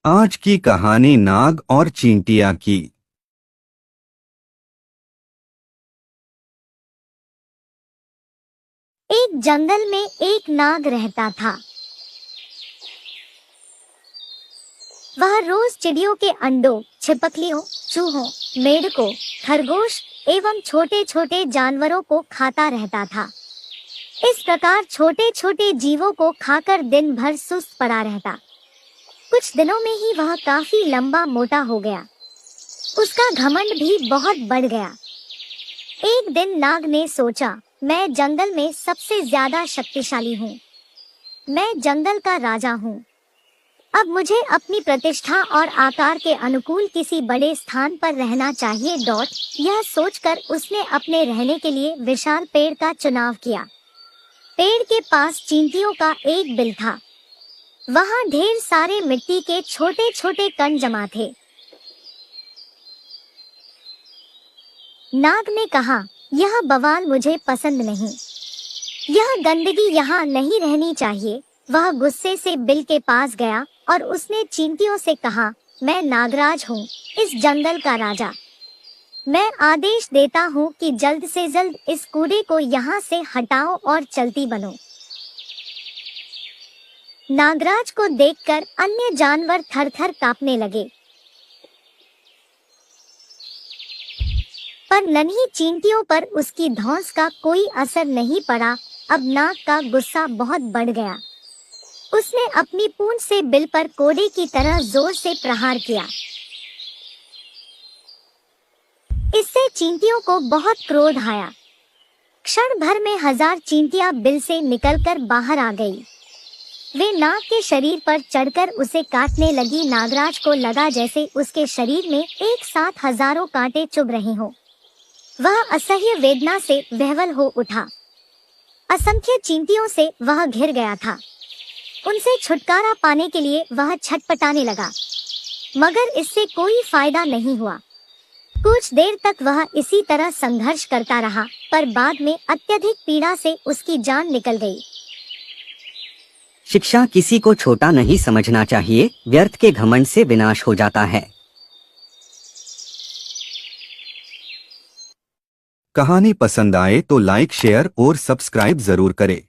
आज की कहानी नाग और चींटिया की। एक जंगल में एक नाग रहता था। वह रोज चिड़ियों के अंडों, छिपकलियों, चूहों, मेंढकों, खरगोश एवं छोटे छोटे जानवरों को खाता रहता था। इस प्रकार छोटे छोटे जीवों को खाकर दिन भर सुस्त पड़ा रहता। कुछ दिनों में ही वह काफी लंबा मोटा हो गया। उसका घमंड भी बहुत बढ़ गया। एक दिन नाग ने सोचा, मैं जंगल में सबसे ज्यादा शक्तिशाली हूँ। मैं जंगल का राजा हूँ। अब मुझे अपनी प्रतिष्ठा और आकार के अनुकूल किसी बड़े स्थान पर रहना चाहिए। यह सोचकर उसने अपने रहने के लिए विशाल पेड़ का चुनाव किया। पेड़ के पास चींटियों का एक बिल था। वहाँ ढेर सारे मिट्टी के छोटे छोटे कण जमा थे। नाग ने कहा, यह बवाल मुझे पसंद नहीं। यह गंदगी यहाँ नहीं रहनी चाहिए। वह गुस्से से बिल के पास गया और उसने चींटियों से कहा, मैं नागराज हूँ, इस जंगल का राजा। मैं आदेश देता हूँ कि जल्द से जल्द इस कूड़े को यहाँ से हटाओ और चलती बनो। नागराज को देखकर अन्य जानवर थर-थर कांपने लगे, पर नन्ही चींटियों पर उसकी धौंस का कोई असर नहीं पड़ा। अब नाग का गुस्सा बहुत बढ़ गया। उसने अपनी पूंछ से बिल पर कोड़े की तरह जोर से प्रहार किया। इससे चींटियों को बहुत क्रोध आया। क्षण भर में 1000 चींटियां बिल से निकलकर बाहर आ गई। वे नाग के शरीर पर चढ़कर उसे काटने लगी। नागराज को लगा जैसे उसके शरीर में एक साथ हजारों कांटे चुभ रहे हों। वह असह्य वेदना से विह्वल हो उठा। असंख्य चींटियों से वह घिर गया था। उनसे छुटकारा पाने के लिए वह छटपटाने लगा, मगर इससे कोई फायदा नहीं हुआ। कुछ देर तक वह इसी तरह संघर्ष करता रहा, पर बाद में अत्यधिक पीड़ा से उसकी जान निकल गई। शिक्षा किसी को छोटा नहीं समझना चाहिए। व्यर्थ के घमंड से विनाश हो जाता है। कहानी पसंद आए तो लाइक, शेयर और सब्सक्राइब जरूर करें।